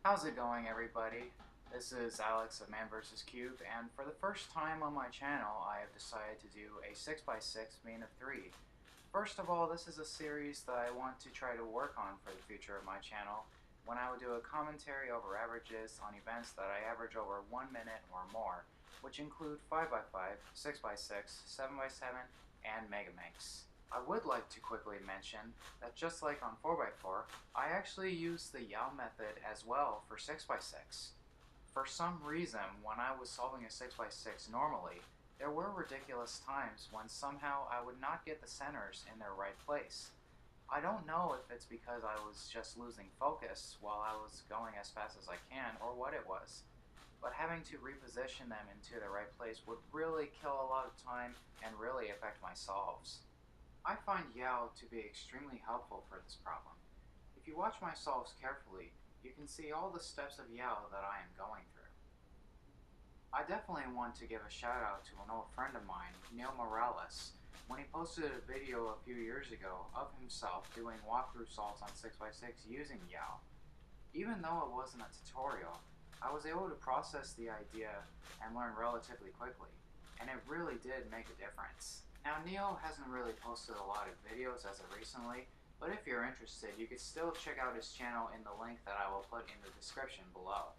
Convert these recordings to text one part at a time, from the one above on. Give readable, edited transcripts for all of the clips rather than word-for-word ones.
How's it going, everybody? This is Alex of Man vs. Cube, and for the first time on my channel, I have decided to do a 6x6 main of 3. First of all, this is a series that I want to try to work on for the future of my channel, when I will do a commentary over averages on events that I average over 1 minute or more, which include 5x5, 6x6, 7x7, and Mega Makes. I would like to quickly mention that just like on 4x4, I actually use the YAO method as well for 6x6. For some reason, when I was solving a 6x6 normally, there were ridiculous times when somehow I would not get the centers in their right place. I don't know if it's because I was just losing focus while I was going as fast as I can or what it was, but having to reposition them into the right place would really kill a lot of time and really affect my solves. I find YAO to be extremely helpful for this problem. If you watch my solves carefully, you can see all the steps of YAO that I am going through. I definitely want to give a shout out to an old friend of mine, Neil Morales, when he posted a video a few years ago of himself doing walkthrough solves on 6x6 using YAO. Even though it wasn't a tutorial, I was able to process the idea and learn relatively quickly, and it really did make a difference. Now, Neil hasn't really posted a lot of videos as of recently, but if you're interested, you can still check out his channel in the link that I will put in the description below.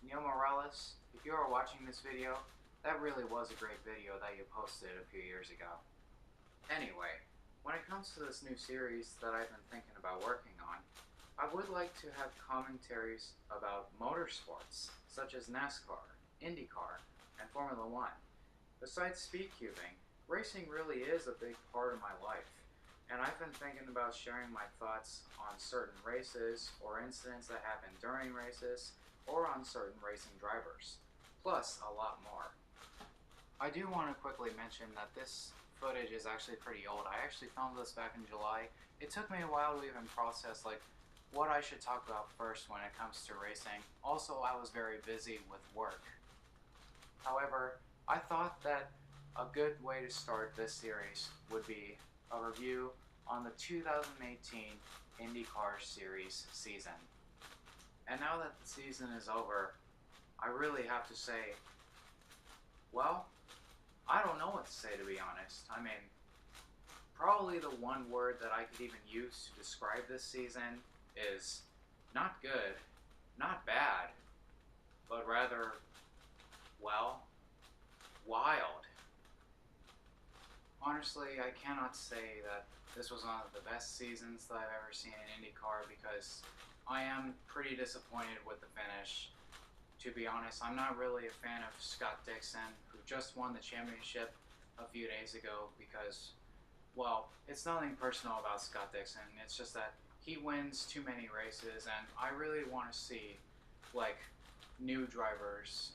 Neil Morales, if you are watching this video, that really was a great video that you posted a few years ago. Anyway, when it comes to this new series that I've been thinking about working on, I would like to have commentaries about motorsports, such as NASCAR, IndyCar, and Formula One. Besides speed cubing, racing really is a big part of my life, and I've been thinking about sharing my thoughts on certain races or incidents that happen during races or on certain racing drivers, plus a lot more. I do want to quickly mention that this footage is actually pretty old. I actually filmed this back in July. It took me a while to even process what I should talk about first when it comes to racing. Also, I was very busy with work. However, I thought that a good way to start this series would be a review on the 2018 IndyCar Series season. And now that the season is over, I really have to say, well, I don't know what to say, to be honest. I mean, probably the one word that I could even use to describe this season is not good, not bad, but rather, well, wild. Honestly, I cannot say that this was one of the best seasons that I've ever seen in IndyCar because I am pretty disappointed with the finish. To be honest, I'm not really a fan of Scott Dixon, who just won the championship a few days ago because, well, it's nothing personal about Scott Dixon. It's just that he wins too many races, and I really want to see, new drivers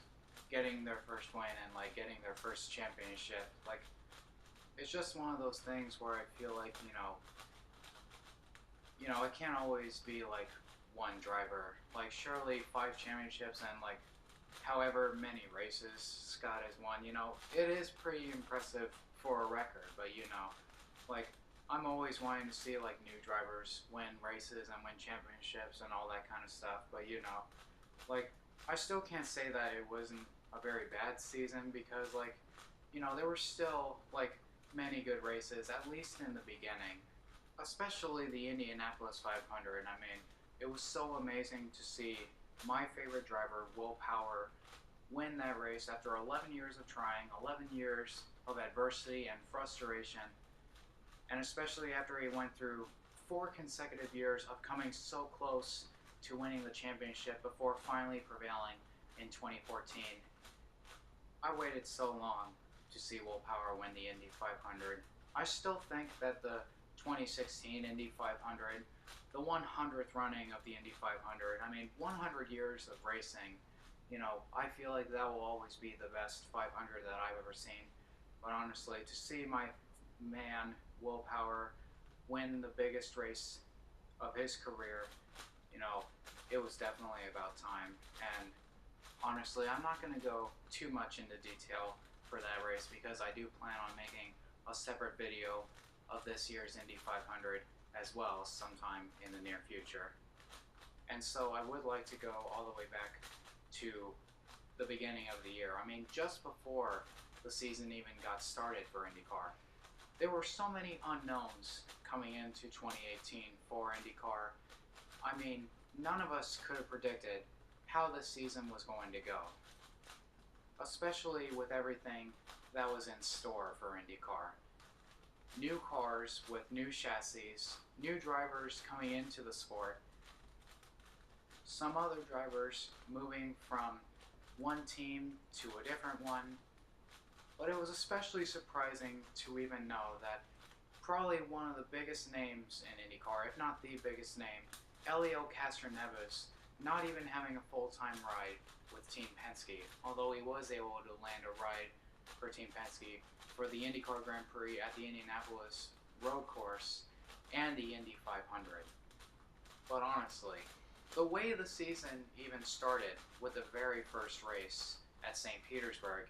getting their first win and, getting their first championship. It's just one of those things where I feel like, it can't always be, one driver. Surely 5 championships and, however many races Scott has won, it is pretty impressive for a record, but, I'm always wanting to see, new drivers win races and win championships and all that kind of stuff, but, I still can't say that it wasn't a very bad season because, there were still, many good races, at least in the beginning. Especially the Indianapolis 500. I mean, it was so amazing to see my favorite driver, Will Power, win that race after 11 years of trying, 11 years of adversity and frustration, and especially after he went through 4 consecutive years of coming so close to winning the championship before finally prevailing in 2014. I waited so long to see Will Power win the Indy 500. I still think that the 2016 Indy 500, the 100th running of the Indy 500, I mean, 100 years of racing, I feel like that will always be the best 500 that I've ever seen. But honestly, to see my man, Will Power, win the biggest race of his career, it was definitely about time. And honestly, I'm not going to go too much into detail for that race because I do plan on making a separate video of this year's Indy 500 as well sometime in the near future. And so I would like to go all the way back to the beginning of the year. I mean, just before the season even got started for IndyCar, there were so many unknowns coming into 2018 for IndyCar. I mean, none of us could have predicted how this season was going to go, especially with everything that was in store for IndyCar. New cars with new chassis, new drivers coming into the sport, some other drivers moving from one team to a different one, but it was especially surprising to even know that probably one of the biggest names in IndyCar, if not the biggest name, Elio Castroneves, not even having a full-time ride with Team Penske, although he was able to land a ride for Team Penske for the IndyCar Grand Prix at the Indianapolis road course and the Indy 500. But honestly, the way the season even started with the very first race at St. Petersburg,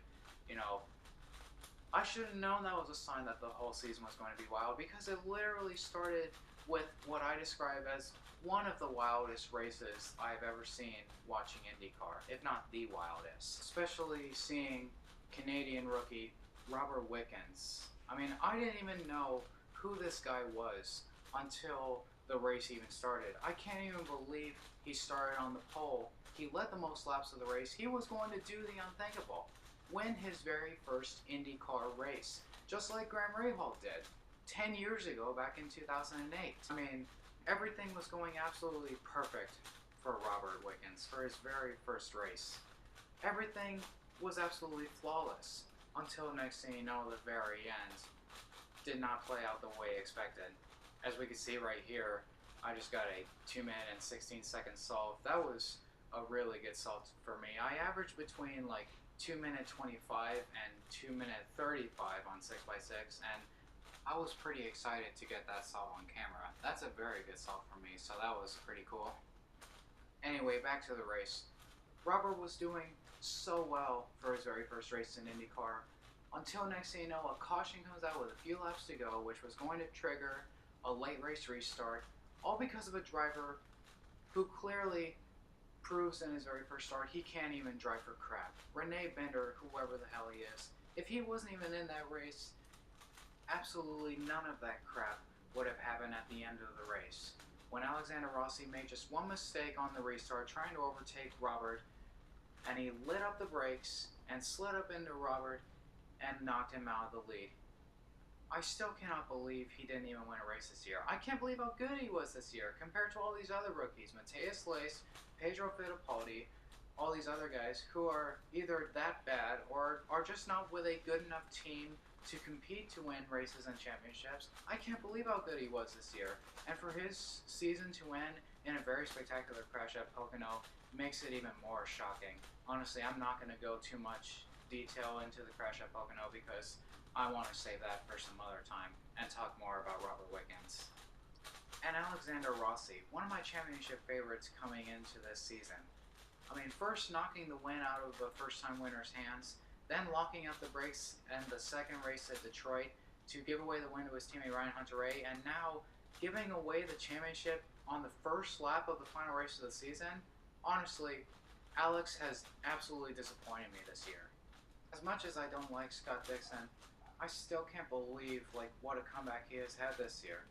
I should have known that was a sign that the whole season was going to be wild, because it literally started with what I describe as one of the wildest races I've ever seen watching IndyCar, if not the wildest. Especially seeing Canadian rookie Robert YuXin. I mean, I didn't even know who this guy was until the race even started. I can't even believe he started on the pole. He led the most laps of the race. He was going to do the unthinkable, win his very first IndyCar race, just like Graham Rahal did 10 years ago back in 2008. I mean, everything was going absolutely perfect for Robert YuXin for his very first race. Everything was absolutely flawless until next thing you know, the very end did not play out the way expected. As we can see right here, I just got a 2-minute and 16-second solve. That was a really good solve for me. I averaged between like 2-minute 25 and 2-minute 35 on 6x6, and I was pretty excited to get that solve on camera. That's a very good solve for me, so that was pretty cool. Anyway, back to the race. Robert was doing so well for his very first race in IndyCar until next thing you know, a caution comes out with a few laps to go, which was going to trigger a late race restart, all because of a driver who clearly proves in his very first start he can't even drive for crap. Rene Binder, whoever the hell he is, if he wasn't even in that race, absolutely none of that crap would have happened at the end of the race. When Alexander Rossi made just one mistake on the restart trying to overtake Robert, and he lit up the brakes and slid up into Robert and knocked him out of the lead. I still cannot believe he didn't even win a race this year. I can't believe how good he was this year compared to all these other rookies. Matthias Lace, Pedro Fittipaldi, all these other guys who are either that bad or are just not with a good enough team to compete to win races and championships. I can't believe how good he was this year. And for his season to end in a very spectacular crash at Pocono makes it even more shocking. Honestly, I'm not going to go too much detail into the crash at Pocono because I want to save that for some other time and talk more about Robert YuXin. And Alexander Rossi, one of my championship favorites coming into this season. I mean, first knocking the win out of a first-time winner's hands, then locking up the brakes in the second race at Detroit to give away the win to his teammate Ryan Hunter-Reay, and now giving away the championship on the first lap of the final race of the season. Honestly, Alex has absolutely disappointed me this year. As much as I don't like Scott Dixon, I still can't believe what a comeback he has had this year.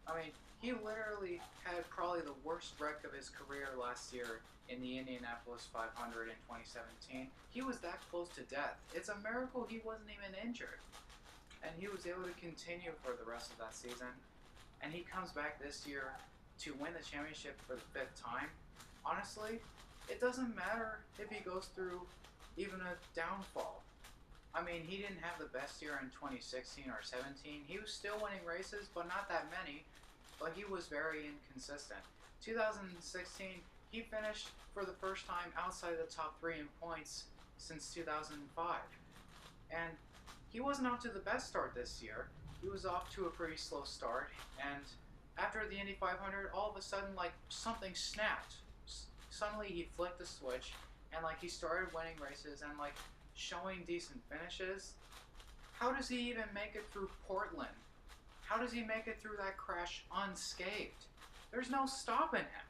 I mean, he literally had probably the worst wreck of his career last year in the Indianapolis 500 in 2017. He was that close to death. It's a miracle he wasn't even injured. And he was able to continue for the rest of that season. And he comes back this year to win the championship for the 5th time. Honestly, it doesn't matter if he goes through even a downfall. I mean, he didn't have the best year in 2016 or 17. He was still winning races, but not that many. But he was very inconsistent. 2016, he finished for the first time outside the top 3 in points since 2005. And he wasn't off to the best start this year. He was off to a pretty slow start. And after the Indy 500, all of a sudden, something snapped. Suddenly, he flicked the switch, and he started winning races and showing decent finishes. How does he even make it through Portland? How does he make it through that crash unscathed? There's no stopping him.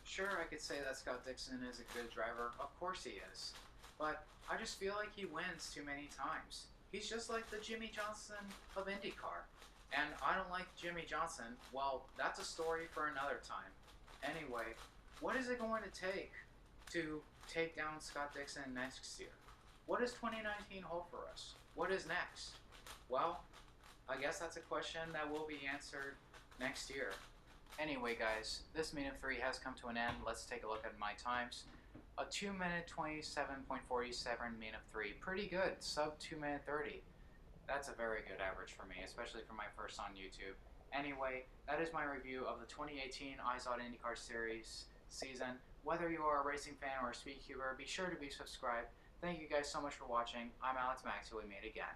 Sure, I could say that Scott Dixon is a good driver. Of course he is. But I just feel like he wins too many times. He's just like the Jimmy Johnson of IndyCar. And I don't like Jimmy Johnson. Well, that's a story for another time. Anyway, what is it going to take to take down Scott Dixon next year? What does 2019 hold for us? What is next? Well, I guess that's a question that will be answered next year. Anyway, guys, this meet of 3 has come to an end. Let's take a look at my times. A 2-minute 27.47 mean of 3. Pretty good. Sub 2-minute 30. That's a very good average for me, especially for my first on YouTube. Anyway, that is my review of the 2018 iZod IndyCar Series season. Whether you are a racing fan or a speedcuber, be sure to be subscribed. Thank you guys so much for watching. I'm Alex Max, till we meet again.